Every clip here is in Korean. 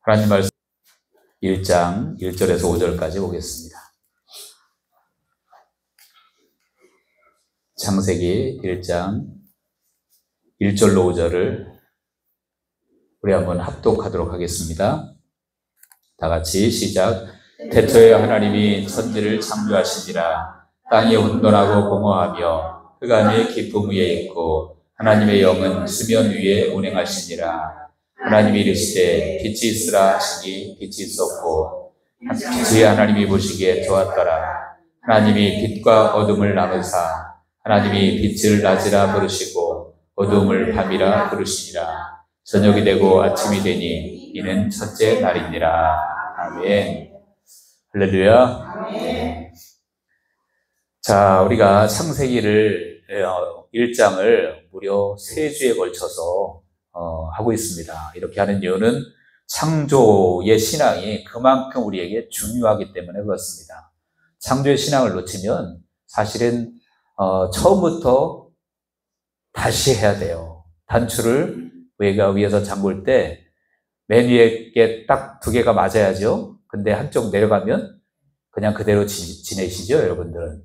하나님 말씀 1장 1절에서 5절까지 보겠습니다. 창세기 1장 1절로 5절을 우리 한번 합독하도록 하겠습니다. 다 같이 시작. 태초에 하나님이 천지를 창조하시니라. 땅이 혼돈하고 공허하며 흑암이 깊음 위에 있고 하나님의 영은 수면 위에 운행하시니라. 하나님이 이르시되 빛이 있으라 하시니 빛이 있었고 빛이 하나님이 보시기에 좋았더라. 하나님이 빛과 어둠을 나누사 하나님이 빛을 낮이라 부르시고 어둠을 밤이라 부르시니라. 저녁이 되고 아침이 되니 이는 첫째 날이니라. 아멘. 할렐루야. 아멘. 자, 우리가 창세기를 1장을 무려 3주에 걸쳐서 하고 있습니다. 이렇게 하는 이유는 창조의 신앙이 그만큼 우리에게 중요하기 때문에 그렇습니다. 창조의 신앙을 놓치면 사실은 처음부터 다시 해야 돼요. 단추를 우리가 위에서 잠글 때 맨 위에 게 딱 2개가 맞아야죠. 근데 한쪽 내려가면 그냥 그대로 지내시죠, 여러분들은.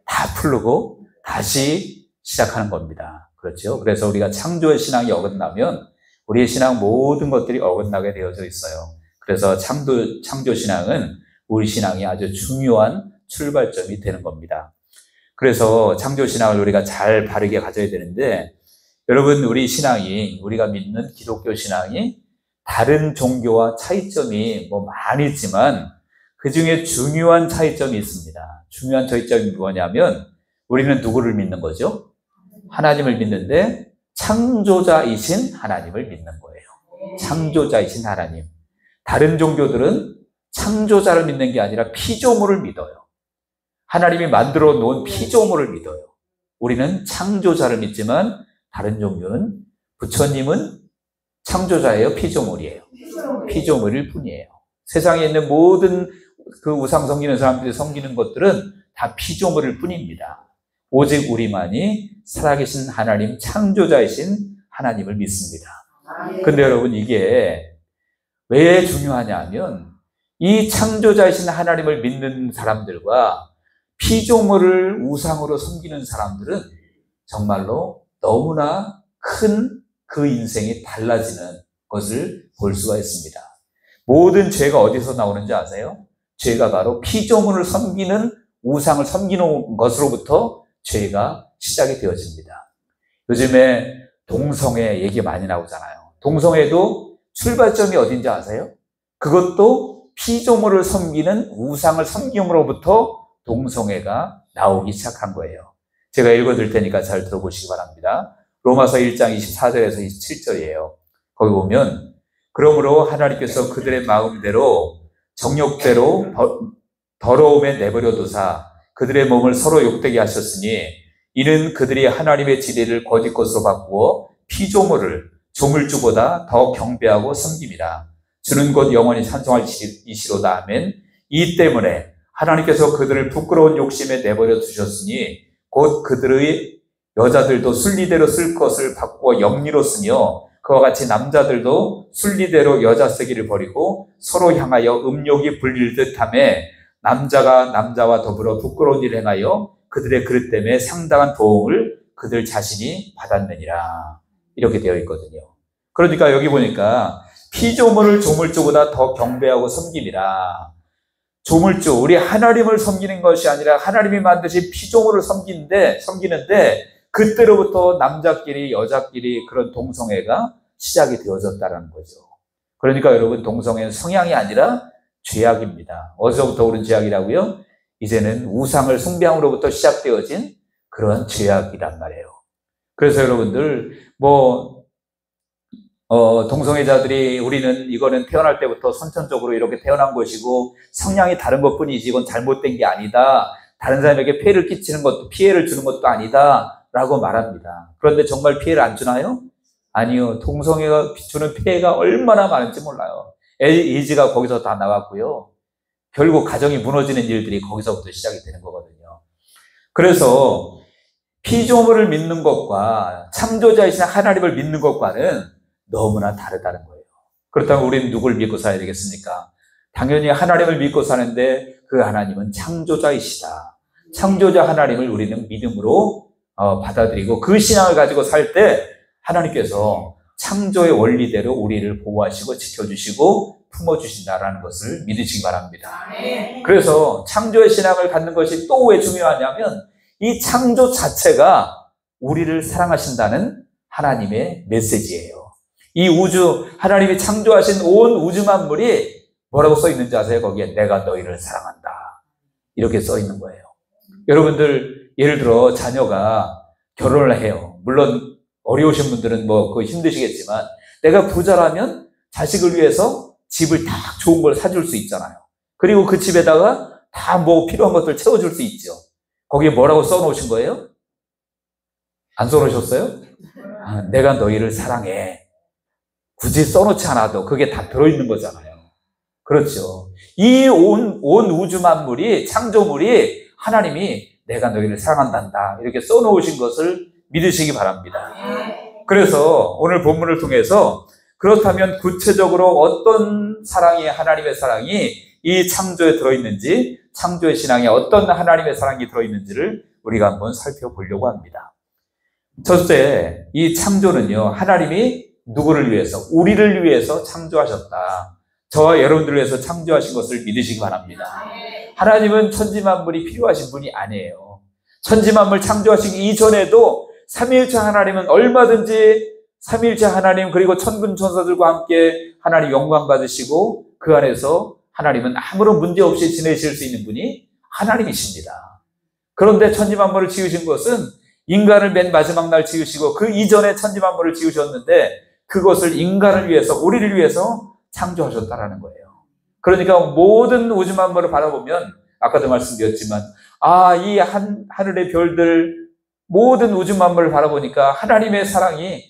다 풀고 다시 시작하는 겁니다. 그렇죠? 그래서 우리가 창조의 신앙이 어긋나면 우리의 신앙 모든 것들이 어긋나게 되어져 있어요. 그래서 창조 신앙은 우리 신앙이 아주 중요한 출발점이 되는 겁니다. 그래서 창조 신앙을 우리가 잘 바르게 가져야 되는데, 여러분, 우리 신앙이, 우리가 믿는 기독교 신앙이 다른 종교와 차이점이 많이 있지만 그 중에 중요한 차이점이 있습니다. 중요한 차이점이 뭐냐면 우리는 누구를 믿는 거죠? 하나님을 믿는데 창조자이신 하나님을 믿는 거예요. 창조자이신 하나님. 다른 종교들은 창조자를 믿는 게 아니라 피조물을 믿어요. 하나님이 만들어 놓은 피조물을 믿어요. 우리는 창조자를 믿지만 다른 종교는 부처님은 창조자예요, 피조물이에요? 피조물일 뿐이에요. 세상에 있는 모든 그 우상 섬기는 사람들이 섬기는 것들은 다 피조물일 뿐입니다. 오직 우리만이 살아계신 하나님, 창조자이신 하나님을 믿습니다. 근데 여러분, 이게 왜 중요하냐 하면 이 창조자이신 하나님을 믿는 사람들과 피조물을 우상으로 섬기는 사람들은 정말로 너무나 큰 그 인생이 달라지는 것을 볼 수가 있습니다. 모든 죄가 어디서 나오는지 아세요? 죄가 바로 피조물을 섬기는, 우상을 섬기는 것으로부터 죄가 시작이 되어집니다. 요즘에 동성애 얘기 많이 나오잖아요. 동성애도 출발점이 어딘지 아세요? 그것도 피조물을 섬기는, 우상을 섬김으로부터 동성애가 나오기 시작한 거예요. 제가 읽어드릴 테니까 잘 들어보시기 바랍니다. 로마서 1장 24절에서 27절이에요. 거기 보면, 그러므로 하나님께서 그들의 마음대로 정욕대로 더러움에 내버려 두사 그들의 몸을 서로 욕되게 하셨으니 이는 그들이 하나님의 진리를 거짓 것으로 바꾸어 피조물을 조물주보다 더 경배하고 섬김이라. 주는 곧 영원히 찬송할 이시로다. 아멘. 이 때문에 하나님께서 그들을 부끄러운 욕심에 내버려 두셨으니 곧 그들의 여자들도 순리대로 쓸 것을 바꾸어 영리로 쓰며 그와 같이 남자들도 순리대로 여자 쓰기를 버리고 서로 향하여 음욕이 불릴 듯하며 남자가 남자와 더불어 부끄러운 일을 행하여 그들의 그릇 때문에 상당한 도움을 그들 자신이 받았느니라. 이렇게 되어 있거든요. 그러니까 여기 보니까 피조물을 조물주보다 더 경배하고 섬김이라. 조물주, 우리 하나님을 섬기는 것이 아니라 하나님이 만드신 피조물을 섬기는데 그때로부터 남자끼리 여자끼리 그런 동성애가 시작이 되어졌다는 거죠. 그러니까 여러분, 동성애는 성향이 아니라 죄악입니다. 어디서부터 오른 죄악이라고요? 이제는 우상을 숭배함으로부터 시작되어진 그런 죄악이란 말이에요. 그래서 여러분들 동성애자들이 우리는 이거는 태어날 때부터 선천적으로 이렇게 태어난 것이고 성향이 다른 것뿐이지 이건 잘못된 게 아니다. 다른 사람에게 피해를 주는 것도 아니다. 라고 말합니다. 그런데 정말 피해를 안 주나요? 아니요. 동성애가 주는 피해가 얼마나 많은지 몰라요. 에이즈가 거기서 다 나왔고요. 결국 가정이 무너지는 일들이 거기서부터 시작이 되는 거거든요. 그래서 피조물을 믿는 것과 창조자이신 하나님을 믿는 것과는 너무나 다르다는 거예요. 그렇다면 우리는 누굴 믿고 살아야 되겠습니까? 당연히 하나님을 믿고 사는데 그 하나님은 창조자이시다. 창조자 하나님을 우리는 믿음으로 받아들이고 그 신앙을 가지고 살 때 하나님께서 창조의 원리대로 우리를 보호하시고 지켜주시고 품어주신다라는 것을 믿으시기 바랍니다. 그래서 창조의 신앙을 갖는 것이 또 왜 중요하냐면 이 창조 자체가 우리를 사랑하신다는 하나님의 메시지예요. 이 우주, 하나님이 창조하신 온 우주 만물이 뭐라고 써 있는지 아세요? 거기에 내가 너희를 사랑한다. 이렇게 써 있는 거예요. 여러분들 예를 들어 자녀가 결혼을 해요. 물론 어려우신 분들은 그거 힘드시겠지만 내가 부자라면 자식을 위해서 집을 다 좋은 걸 사줄 수 있잖아요. 그리고 그 집에다가 다 필요한 것들 채워줄 수 있죠. 거기에 뭐라고 써놓으신 거예요? 안 써놓으셨어요? 내가 너희를 사랑해. 굳이 써놓지 않아도 그게 다 들어있는 거잖아요. 그렇죠. 이 온 우주 만물이, 창조물이 하나님이 내가 너희를 사랑한단다. 이렇게 써놓으신 것을 믿으시기 바랍니다. 그래서 오늘 본문을 통해서 그렇다면 구체적으로 어떤 사랑이, 하나님의 사랑이 이 창조에 들어있는지, 창조의 신앙에 어떤 하나님의 사랑이 들어있는지를 우리가 한번 살펴보려고 합니다. 첫째, 이 창조는요, 하나님이 누구를 위해서? 우리를 위해서 창조하셨다. 저와 여러분들을 위해서 창조하신 것을 믿으시기 바랍니다. 하나님은 천지만물이 필요하신 분이 아니에요. 천지만물 창조하시기 이전에도 삼위일체 하나님은 얼마든지 삼위일체 하나님 그리고 천군 천사들과 함께 하나님 영광 받으시고 그 안에서 하나님은 아무런 문제 없이 지내실 수 있는 분이 하나님이십니다. 그런데 천지만물을 지으신 것은 인간을 맨 마지막 날 지으시고 그 이전에 천지만물을 지으셨는데 그것을 인간을 위해서, 우리를 위해서 창조하셨다라는 거예요. 그러니까 모든 우주 만물을 바라보면 아까도 말씀드렸지만 이 하늘의 별들 모든 우주 만물을 바라보니까 하나님의 사랑이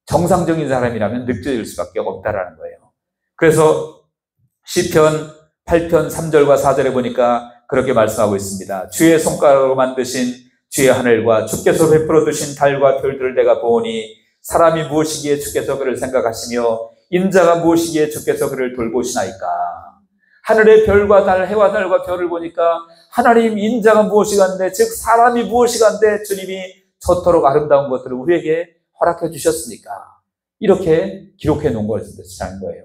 정상적인 사람이라면 느껴질 수밖에 없다라는 거예요. 그래서 시편 8편 3절과 4절에 보니까 그렇게 말씀하고 있습니다. 주의 손가락으로 만드신 주의 하늘과 주께서 베풀어 두신 달과 별들을 내가 보오니 사람이 무엇이기에 주께서 그를 생각하시며 인자가 무엇이기에 주께서 그를 돌보시나이까. 하늘의 별과 달, 해와 달과 별을 보니까 하나님 인자가 무엇이간데, 즉 사람이 무엇이간데 주님이 저토록 아름다운 것들을 우리에게 허락해 주셨으니까. 이렇게 기록해 놓은 것이라는 거예요.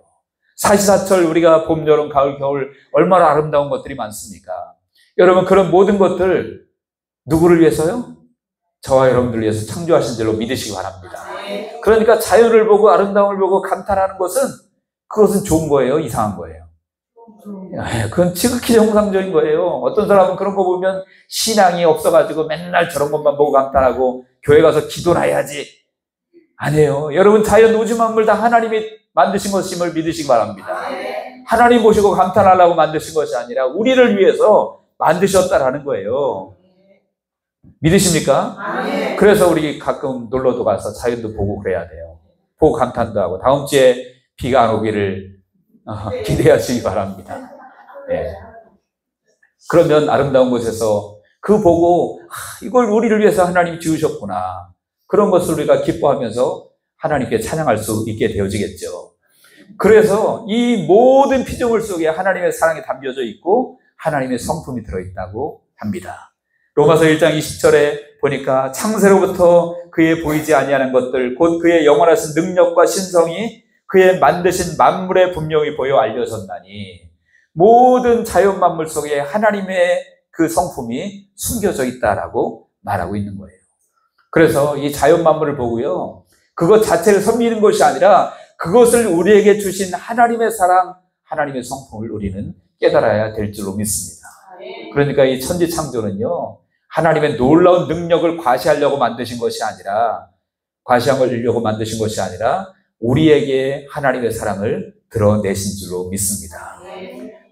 사시사철 우리가 봄, 여름, 가을, 겨울 얼마나 아름다운 것들이 많습니까? 여러분, 그런 모든 것들 누구를 위해서요? 저와 여러분들을 위해서 창조하신 줄로 믿으시기 바랍니다. 그러니까 자연을 보고 아름다움을 보고 감탄하는 것은 그것은 좋은 거예요? 이상한 거예요? 그건 지극히 정상적인 거예요. 어떤 사람은 그런 거 보면 신앙이 없어가지고 맨날 저런 것만 보고 감탄하고 교회 가서 기도나 해야지. 아니에요. 여러분, 자연 우주 만물 다 하나님이 만드신 것임을 믿으시기 바랍니다. 하나님 보시고 감탄하려고 만드신 것이 아니라 우리를 위해서 만드셨다라는 거예요. 믿으십니까? 그래서 우리 가끔 놀러도 가서 자연도 보고 그래야 돼요. 보고 감탄도 하고 다음 주에 비가 안 오기를 기대하시기 바랍니다. 네. 그러면 아름다운 곳에서 그 보고 이걸 우리를 위해서 하나님이 지으셨구나. 그런 것을 우리가 기뻐하면서 하나님께 찬양할 수 있게 되어지겠죠. 그래서 이 모든 피조물 속에 하나님의 사랑이 담겨져 있고 하나님의 성품이 들어있다고 합니다. 로마서 1장 20절에 보니까 창세로부터 그의 보이지 아니하는 것들 곧 그의 영원하신 능력과 신성이 그의 만드신 만물에 분명히 보여 알려졌나니 모든 자연 만물 속에 하나님의 그 성품이 숨겨져 있다라고 말하고 있는 거예요. 그래서 이 자연 만물을 보고요, 그것 자체를 섬기는 것이 아니라 그것을 우리에게 주신 하나님의 사랑, 하나님의 성품을 우리는 깨달아야 될 줄로 믿습니다. 그러니까 이 천지 창조는요, 하나님의 놀라운 능력을 과시하려고 만드신 것이 아니라, 과시하려고 만드신 것이 아니라 우리에게 하나님의 사랑을 드러내신 줄로 믿습니다.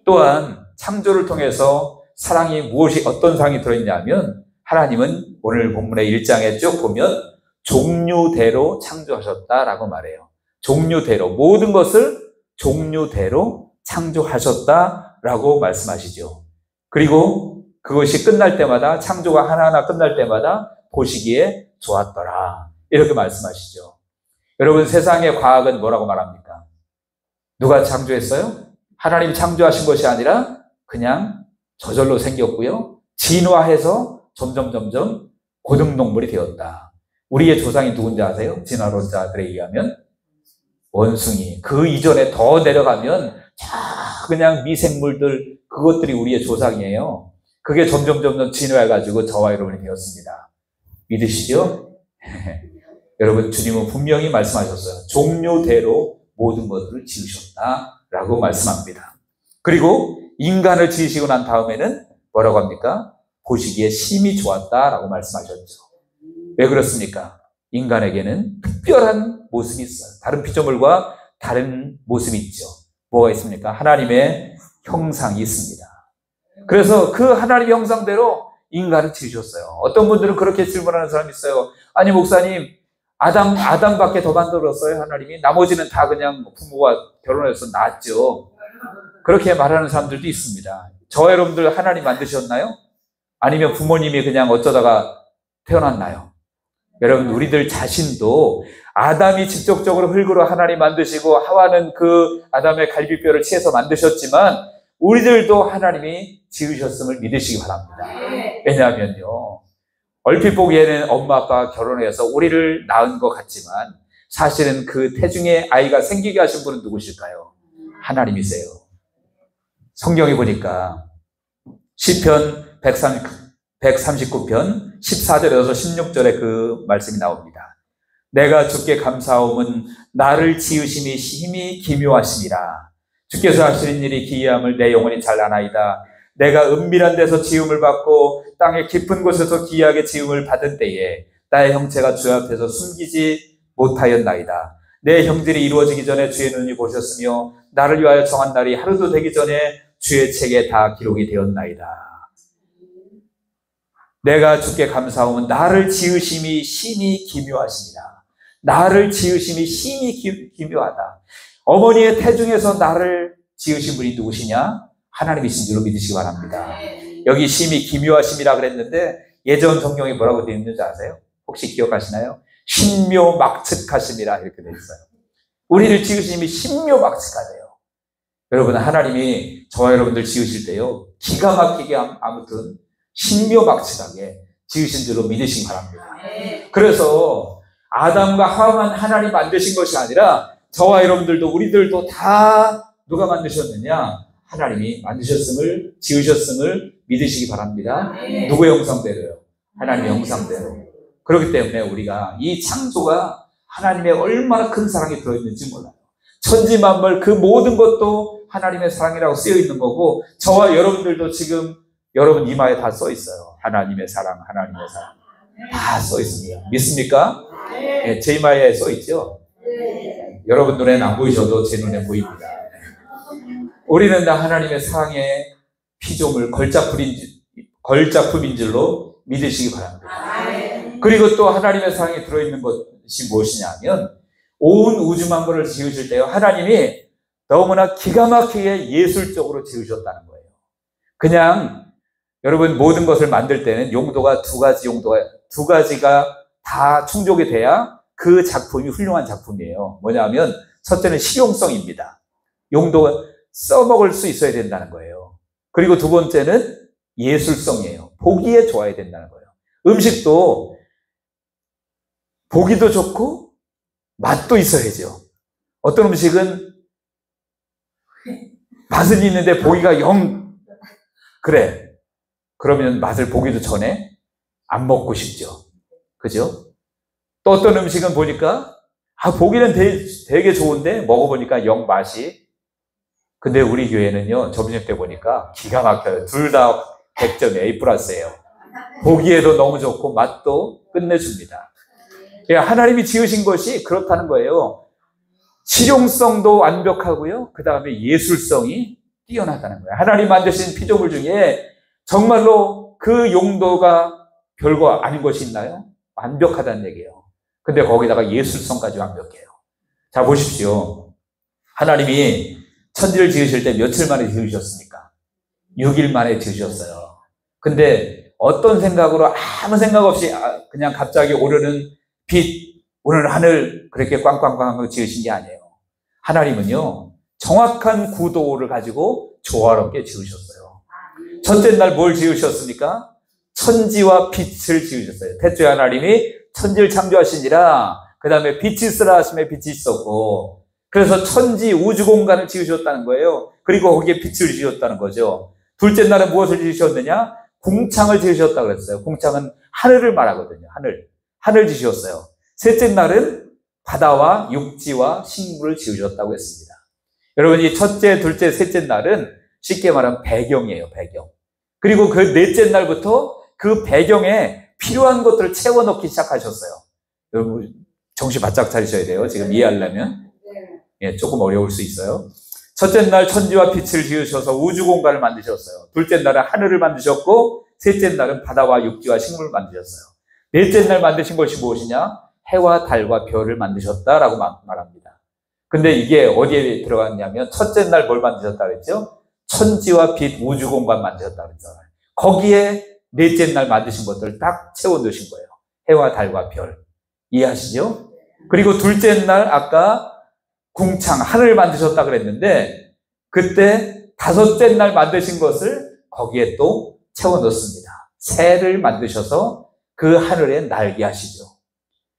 또한 창조를 통해서 사랑이 무엇이, 어떤 사랑이 들어있냐면 하나님은 오늘 본문의 1장에 쭉 보면 종류대로 창조하셨다라고 말해요. 종류대로, 모든 것을 종류대로 창조하셨다라고 말씀하시죠. 그리고 그것이 끝날 때마다, 창조가 하나하나 끝날 때마다 보시기에 좋았더라, 이렇게 말씀하시죠. 여러분, 세상의 과학은 뭐라고 말합니까? 누가 창조했어요? 하나님이 창조하신 것이 아니라 그냥 저절로 생겼고요. 진화해서 점점 고등동물이 되었다. 우리의 조상이 누군지 아세요? 진화론자들에 의하면 원숭이. 그 이전에 더 내려가면 다 그냥 미생물들, 그것들이 우리의 조상이에요. 그게 점점 진화해가지고 저와 여러분이 되었습니다. 믿으시죠? 여러분, 주님은 분명히 말씀하셨어요. 종류대로 모든 것들을 지으셨다라고 말씀합니다. 그리고 인간을 지으시고 난 다음에는 뭐라고 합니까? 보시기에 심히 좋았다라고 말씀하셨죠. 왜 그렇습니까? 인간에게는 특별한 모습이 있어요. 다른 피조물과 다른 모습이 있죠. 뭐가 있습니까? 하나님의 형상이 있습니다. 그래서 그 하나님의 형상대로 인간을 지으셨어요. 어떤 분들은 그렇게 질문하는 사람이 있어요. 아니, 목사님, 아담밖에 더 만들었어요, 하나님이? 나머지는 다 그냥 부모가 결혼해서 낳았죠. 그렇게 말하는 사람들도 있습니다. 저와 여러분들 하나님 만드셨나요? 아니면 부모님이 그냥 어쩌다가 태어났나요? 여러분, 우리들 자신도 아담이 직접적으로 흙으로 하나님 만드시고 하와는 그 아담의 갈비뼈를 치해서 만드셨지만 우리들도 하나님이 지으셨음을 믿으시기 바랍니다. 왜냐하면요, 얼핏 보기에는 엄마 아빠가 결혼해서 우리를 낳은 것 같지만 사실은 그 태중에 아이가 생기게 하신 분은 누구실까요? 하나님이세요. 성경에 보니까 시편 139편 14절에서 16절에 그 말씀이 나옵니다. 내가 주께 감사함은 나를 지으심이 심히 기묘하심이라. 주께서 하시는 일이 기이함을 내 영혼이 잘 아나이다. 내가 은밀한 데서 지음을 받고 땅의 깊은 곳에서 기이하게 지음을 받은 때에 나의 형체가 주 앞에서 숨기지 못하였나이다. 내 형질이 이루어지기 전에 주의 눈이 보셨으며 나를 위하여 정한 날이 하루도 되기 전에 주의 책에 다 기록이 되었나이다. 내가 주께 감사함은 나를 지으심이 심히 기묘하십니다. 나를 지으심이 심히 기묘하다. 어머니의 태중에서 나를 지으신 분이 누구시냐? 하나님이신 줄로 믿으시기 바랍니다. 여기 심히 기묘하심이라 그랬는데 예전 성경에 뭐라고 되어 있는지 아세요? 혹시 기억하시나요? 신묘막측하심이라 이렇게 되어 있어요. 우리를 지으심이 신묘막측하대요. 여러분, 하나님이 저와 여러분들 지으실 때요, 기가 막히게 아무튼 신묘막측하게 지으신 줄로 믿으시기 바랍니다. 그래서 아담과 하와만 하나님 만드신 것이 아니라 저와 여러분들도 우리들도 다 누가 만드셨느냐? 하나님이 만드셨음을, 지으셨음을 믿으시기 바랍니다. 누구의 형상대로요? 하나님의 형상대로. 그렇기 때문에 우리가 이 창조가 하나님의 얼마나 큰 사랑이 들어있는지 몰라요. 천지만물 그 모든 것도 하나님의 사랑이라고 쓰여 있는 거고, 저와 여러분들도 지금 여러분 이마에 다 써 있어요. 하나님의 사랑, 하나님의 사랑. 다 써 있습니다. 믿습니까? 네, 제 이마에 써 있죠? 여러분 눈에는 안 보이셔도 제 눈에 보입니다. 우리는 다 하나님의 사랑의 피조물, 걸작품인 줄로 믿으시기 바랍니다. 그리고 또 하나님의 사랑이 들어있는 것이 무엇이냐면, 온 우주 만물을 지으실 때요, 하나님이 너무나 기가 막히게 예술적으로 지으셨다는 거예요. 그냥 여러분 모든 것을 만들 때는 용도가 두 가지가 다 충족이 돼야 그 작품이 훌륭한 작품이에요. 뭐냐면 첫째는 실용성입니다. 용도가 써먹을 수 있어야 된다는 거예요. 그리고 두 번째는 예술성이에요. 보기에 좋아야 된다는 거예요. 음식도 보기도 좋고 맛도 있어야죠. 어떤 음식은 맛은 있는데 보기가 영 그래. 그러면 맛을 보기도 전에 안 먹고 싶죠. 그죠? 또 어떤 음식은 보니까 보기는 되게 좋은데 먹어보니까 영 맛이. 근데 우리 교회는요, 점심 때 보니까 기가 막혀요. 둘 다 100점 A+예요. 보기에도 너무 좋고 맛도 끝내줍니다. 하나님이 지으신 것이 그렇다는 거예요. 실용성도 완벽하고요, 그 다음에 예술성이 뛰어나다는 거예요. 하나님 만드신 피조물 중에 정말로 그 용도가 별거 아닌 것이 있나요? 완벽하다는 얘기예요. 근데 거기다가 예술성까지 완벽해요. 자, 보십시오. 하나님이 천지를 지으실 때 며칠 만에 지으셨습니까? 6일 만에 지으셨어요. 근데 어떤 생각으로, 아무 생각 없이 그냥 갑자기 오르는 빛, 오늘 하늘 그렇게 꽝꽝꽝 지으신 게 아니에요. 하나님은요, 정확한 구도를 가지고 조화롭게 지으셨어요. 첫째 날 뭘 지으셨습니까? 천지와 빛을 지으셨어요. 태초에 하나님이 천지를 창조하시니라. 그 다음에 빛이 있으라 하심에 빛이 있었고, 그래서 천지 우주 공간을 지으셨다는 거예요. 그리고 거기에 빛을 지으셨다는 거죠. 둘째 날은 무엇을 지으셨느냐? 궁창을 지으셨다고 그랬어요. 궁창은 하늘을 말하거든요. 하늘 지으셨어요. 셋째 날은 바다와 육지와 식물을 지으셨다고 했습니다. 여러분, 이 첫째, 둘째, 셋째 날은 쉽게 말하면 배경이에요. 배경. 그리고 그 넷째 날부터 그 배경에 필요한 것들을 채워넣기 시작하셨어요. 여러분, 정신 바짝 차리셔야 돼요. 지금 이해하려면. 예, 조금 어려울 수 있어요. 첫째 날 천지와 빛을 지으셔서 우주 공간을 만드셨어요. 둘째 날은 하늘을 만드셨고, 셋째 날은 바다와 육지와 식물을 만드셨어요. 넷째 날 만드신 것이 무엇이냐? 해와 달과 별을 만드셨다라고 말합니다. 근데 이게 어디에 들어갔냐면, 첫째 날 뭘 만드셨다 그랬죠? 천지와 빛 우주 공간 만드셨다 그랬잖아요. 거기에 넷째 날 만드신 것들을 딱 채워 넣으신 거예요. 해와 달과 별. 이해하시죠? 그리고 둘째 날 아까 궁창, 하늘을 만드셨다 그랬는데, 그때 다섯째 날 만드신 것을 거기에 또 채워 넣습니다. 새를 만드셔서 그 하늘에 날게 하시죠.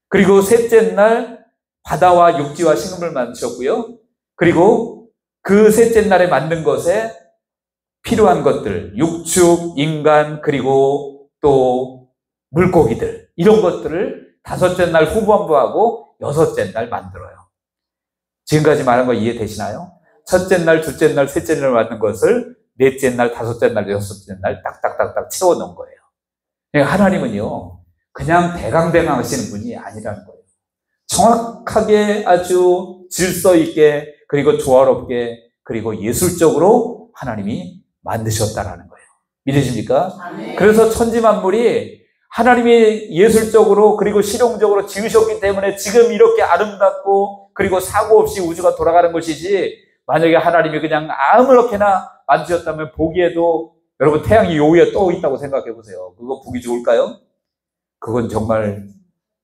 그리고 셋째 날 바다와 육지와 식물을 만드셨고요. 그리고 그 셋째 날에 만든 것에 필요한 것들, 육축, 인간, 그리고 또 물고기들, 이런 것들을 다섯째 날 후반부하고 여섯째 날 만들어요. 지금까지 말한 거 이해되시나요? 첫째 날, 둘째 날, 셋째 날 만든 것을 넷째 날, 다섯째 날, 여섯째 날 딱딱딱딱 채워놓은 거예요. 하나님은요, 그냥 대강대강 하시는 분이 아니라는 거예요. 정확하게 아주 질서 있게, 그리고 조화롭게, 그리고 예술적으로 하나님이 만드셨다라는 거예요. 믿으십니까? 그래서 천지 만물이 하나님이 예술적으로 그리고 실용적으로 지으셨기 때문에 지금 이렇게 아름답고 그리고 사고 없이 우주가 돌아가는 것이지, 만약에 하나님이 그냥 아무렇게나 만드셨다면 보기에도, 여러분 태양이 요 위에 떠 있다고 생각해 보세요. 그거 보기 좋을까요? 그건 정말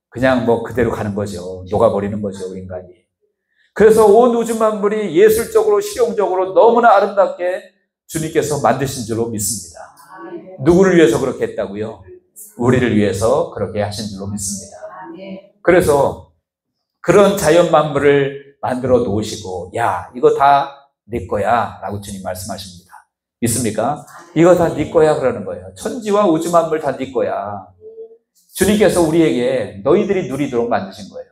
그냥 뭐 그대로 가는 거죠. 녹아버리는 거죠, 인간이. 그래서 온 우주 만물이 예술적으로 실용적으로 너무나 아름답게 주님께서 만드신 줄로 믿습니다. 누구를 위해서 그렇게 했다고요? 우리를 위해서 그렇게 하신 줄로 믿습니다. 그래서 그런 자연 만물을 만들어 놓으시고, 야, 이거 다 네 거야 라고 주님 말씀하십니다. 믿습니까? 이거 다 네 거야 그러는 거예요. 천지와 우주 만물 다 네 거야. 주님께서 우리에게 너희들이 누리도록 만드신 거예요.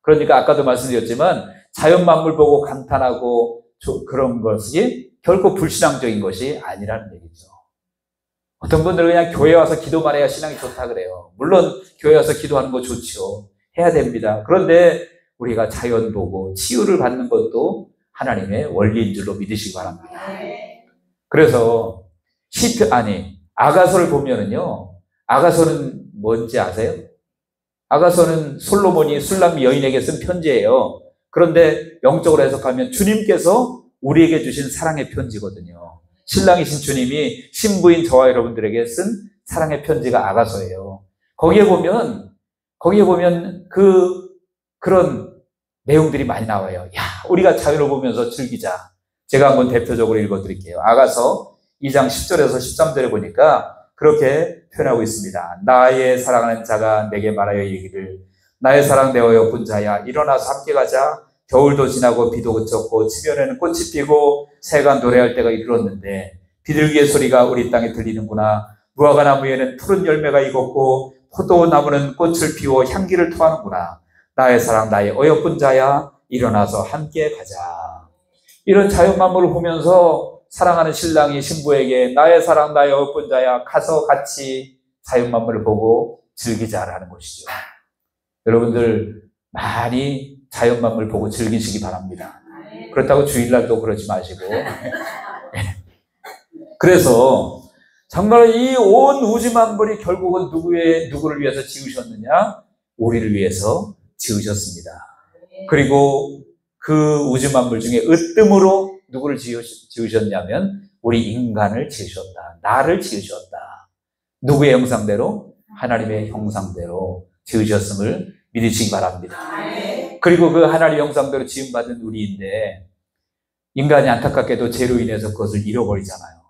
그러니까 아까도 말씀드렸지만 자연 만물 보고 감탄하고 그런 것이 결코 불신앙적인 것이 아니라는 얘기죠. 어떤 분들은 그냥 교회 와서 기도만 해야 신앙이 좋다 그래요. 물론 교회 와서 기도하는 거 좋죠. 해야 됩니다. 그런데 우리가 자연 보고 치유를 받는 것도 하나님의 원리인 줄로 믿으시기 바랍니다. 그래서 아가서를 보면은요, 아가서는 뭔지 아세요? 아가서는 솔로몬이 술람 여인에게 쓴 편지예요. 그런데 영적으로 해석하면 주님께서 우리에게 주신 사랑의 편지거든요. 신랑이신 주님이 신부인 저와 여러분들에게 쓴 사랑의 편지가 아가서예요. 거기에 보면 그런 내용들이 많이 나와요. 야, 우리가 자연을 보면서 즐기자. 제가 한번 대표적으로 읽어드릴게요. 아가서 2장 10절에서 13절에 보니까 그렇게 표현하고 있습니다. 나의 사랑하는 자가 내게 말하여 이르기를, 나의 사랑 내 어여쁜 자야, 일어나서 함께 가자. 겨울도 지나고 비도 그쳤고 지면에는 꽃이 피고 새가 노래할 때가 이르렀는데 비둘기의 소리가 우리 땅에 들리는구나. 무화과 나무에는 푸른 열매가 익었고 포도나무는 꽃을 피워 향기를 토하는구나. 나의 사랑 나의 어여쁜 자야, 일어나서 함께 가자. 이런 자연 만물을 보면서 사랑하는 신랑이 신부에게 나의 사랑 나의 어여쁜 자야, 가서 같이 자연 만물을 보고 즐기자라는 것이죠. 여러분들 많이 자연 만물 보고 즐기시기 바랍니다. 그렇다고 주일날도 그러지 마시고. 그래서 정말 이 온 우주 만물이 결국은 누구를 위해서 지으셨느냐? 우리를 위해서 지으셨습니다. 그리고 그 우주 만물 중에 으뜸으로 누구를 지으셨냐면 우리 인간을 지으셨다. 나를 지으셨다. 누구의 형상대로? 하나님의 형상대로 지으셨음을 믿으시기 바랍니다. 그리고 그 하나님의 형상대로 지음받은 우리인데, 인간이 안타깝게도 죄로 인해서 그것을 잃어버리잖아요.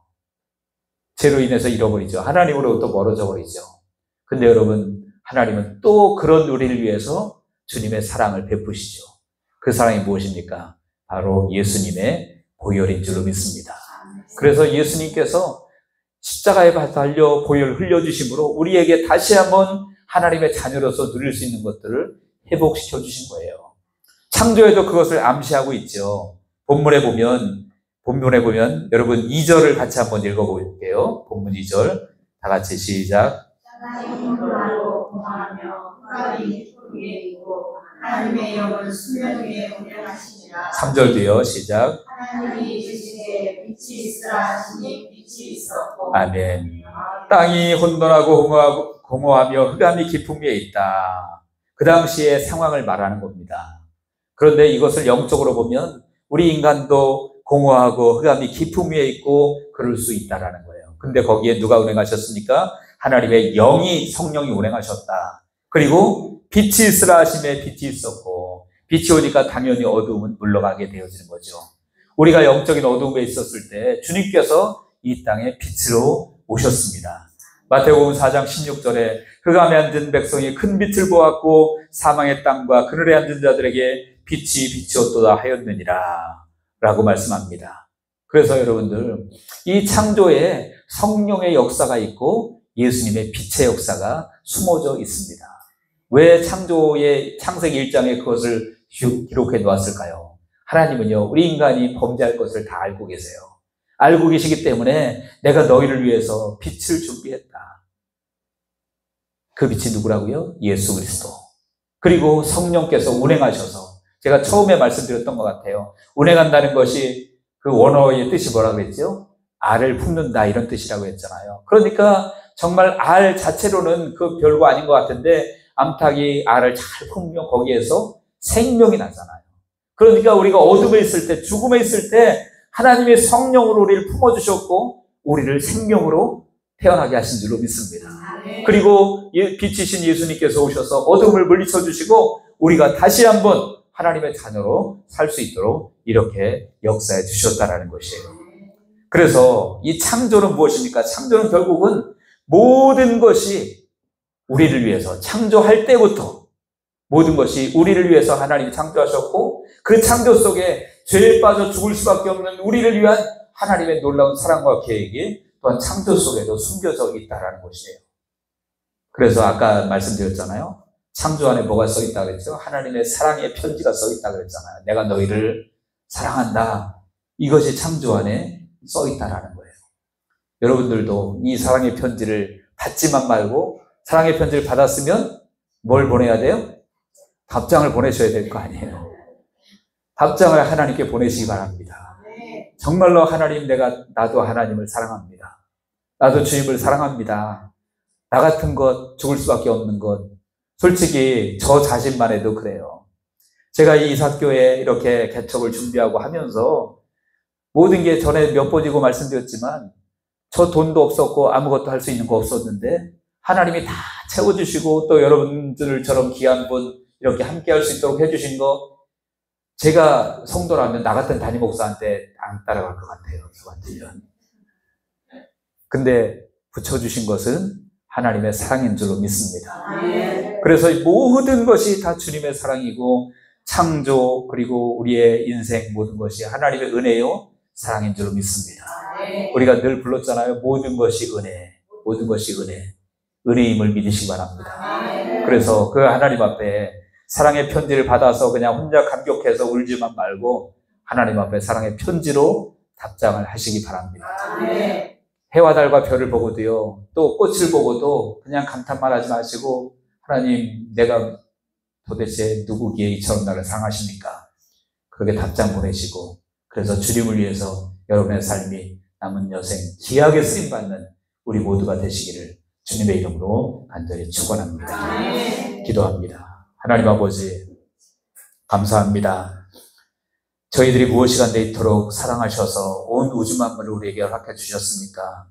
죄로 인해서 잃어버리죠. 하나님으로부터 멀어져 버리죠. 근데 여러분, 하나님은 또 그런 우리를 위해서 주님의 사랑을 베푸시죠. 그 사랑이 무엇입니까? 바로 예수님의 보혈인 줄로 믿습니다. 그래서 예수님께서 십자가에 달려 보혈을 흘려주심으로 우리에게 다시 한번 하나님의 자녀로서 누릴 수 있는 것들을 회복시켜 주신 거예요. 창조에도 그것을 암시하고 있죠. 본문에 보면 여러분 2절을 같이 한번 읽어볼게요. 본문 2절 다 같이 시작. 하나님의 영은 수면 위에 운행하시니라. 3절도요. 시작. 하나님이 이르시되 빛이 있으라 하시니 빛이 있었고. 아멘. 땅이 혼돈하고 공허하며 흑암이 깊은 위에 있다. 그 당시의 상황을 말하는 겁니다. 그런데 이것을 영적으로 보면 우리 인간도 공허하고 흑암이 깊은 위에 있고 그럴 수 있다라는 거예요. 근데 거기에 누가 운행하셨습니까? 하나님의 영이, 성령이 운행하셨다. 그리고 빛이 있으라 하심에 빛이 있었고, 빛이 오니까 당연히 어두움은 물러가게 되어지는 거죠. 우리가 영적인 어두움에 있었을 때 주님께서 이 땅에 빛으로 오셨습니다. 마태복음 4장 16절에 흑암에 앉은 백성이 큰 빛을 보았고 사망의 땅과 그늘에 앉은 자들에게 빛이 비추었도다 하였느니라 라고 말씀합니다. 그래서 여러분들, 이 창조에 성령의 역사가 있고 예수님의 빛의 역사가 숨어져 있습니다. 왜 창세기 1장에 그것을 기록해 놓았을까요? 하나님은요, 우리 인간이 범죄할 것을 다 알고 계세요. 알고 계시기 때문에 내가 너희를 위해서 빛을 준비했다. 그 빛이 누구라고요? 예수 그리스도. 그리고 성령께서 운행하셔서, 제가 처음에 말씀드렸던 것 같아요. 운행한다는 것이 그 원어의 뜻이 뭐라고 했죠? 알을 품는다, 이런 뜻이라고 했잖아요. 그러니까 정말 알 자체로는 그 별거 아닌 것 같은데 암탉이 알을 잘 품으면 거기에서 생명이 나잖아요. 그러니까 우리가 어둠에 있을 때, 죽음에 있을 때 하나님의 성령으로 우리를 품어주셨고 우리를 생명으로 태어나게 하신 줄로 믿습니다. 그리고 빛이신 예수님께서 오셔서 어둠을 물리쳐 주시고 우리가 다시 한번 하나님의 자녀로 살 수 있도록 이렇게 역사해 주셨다라는 것이에요. 그래서 이 창조는 무엇입니까? 창조는 결국은 모든 것이 우리를 위해서, 창조할 때부터 모든 것이 우리를 위해서 하나님이 창조하셨고 그 창조 속에 죄에 빠져 죽을 수밖에 없는 우리를 위한 하나님의 놀라운 사랑과 계획이 또한 창조 속에도 숨겨져 있다는 것이에요. 그래서 아까 말씀드렸잖아요. 창조 안에 뭐가 써 있다고 그랬죠? 하나님의 사랑의 편지가 써 있다고 그랬잖아요. 내가 너희를 사랑한다. 이것이 창조 안에 써 있다라는 거예요. 여러분들도 이 사랑의 편지를 받지만 말고 사랑의 편지를 받았으면 뭘 보내야 돼요? 답장을 보내셔야 될 거 아니에요. 답장을 하나님께 보내시기 바랍니다. 정말로 하나님, 나도 하나님을 사랑합니다. 나도 주님을 사랑합니다. 나 같은 것, 죽을 수밖에 없는 것, 솔직히 저 자신만 해도 그래요. 제가 이 이사교회 이렇게 개척을 준비하고 하면서 모든 게 전에 몇 번이고 말씀드렸지만 저 돈도 없었고 아무것도 할 수 있는 거 없었는데 하나님이 다 채워주시고 또 여러분들처럼 귀한 분 이렇게 함께 할 수 있도록 해주신 거, 제가 성도라면 나 같은 담임 목사한테 안 따라갈 것 같아요. 저 같으면. 근데 붙여주신 것은 하나님의 사랑인 줄로 믿습니다. 그래서 모든 것이 다 주님의 사랑이고 창조 그리고 우리의 인생 모든 것이 하나님의 은혜요 사랑인 줄로 믿습니다. 우리가 늘 불렀잖아요. 모든 것이 은혜, 모든 것이 은혜. 은혜임을 믿으시기 바랍니다. 그래서 그 하나님 앞에 사랑의 편지를 받아서 그냥 혼자 감격해서 울지만 말고 하나님 앞에 사랑의 편지로 답장을 하시기 바랍니다. 해와 달과 별을 보고도요, 또 꽃을 보고도 그냥 감탄만 하지 마시고 하나님, 내가 도대체 누구기에 이처럼 나를 사랑하십니까? 그렇게 답장 보내시고, 그래서 주님을 위해서 여러분의 삶이 남은 여생 귀하게 쓰임받는 우리 모두가 되시기를 주님의 이름으로 간절히 축원합니다. 기도합니다. 하나님 아버지, 감사합니다. 저희들이 무엇이간데 이토록 사랑하셔서 온 우주 만물을 우리에게 허락해 주셨습니까?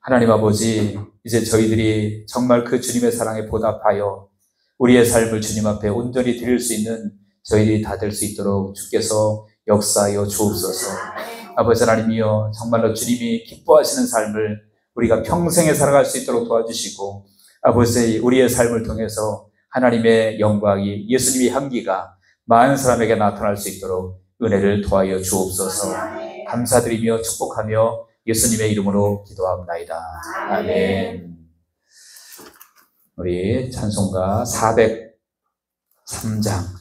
하나님 아버지, 이제 저희들이 정말 그 주님의 사랑에 보답하여 우리의 삶을 주님 앞에 온전히 드릴 수 있는 저희들이 다 될 수 있도록 주께서 역사하여 주옵소서. 아버지 하나님이여, 정말로 주님이 기뻐하시는 삶을 우리가 평생에 살아갈 수 있도록 도와주시고, 아버지, 우리의 삶을 통해서 하나님의 영광이, 예수님의 향기가 많은 사람에게 나타날 수 있도록 은혜를 더하여 주옵소서. 감사드리며 축복하며 예수님의 이름으로 기도합나이다. 아멘. 우리 찬송가 403장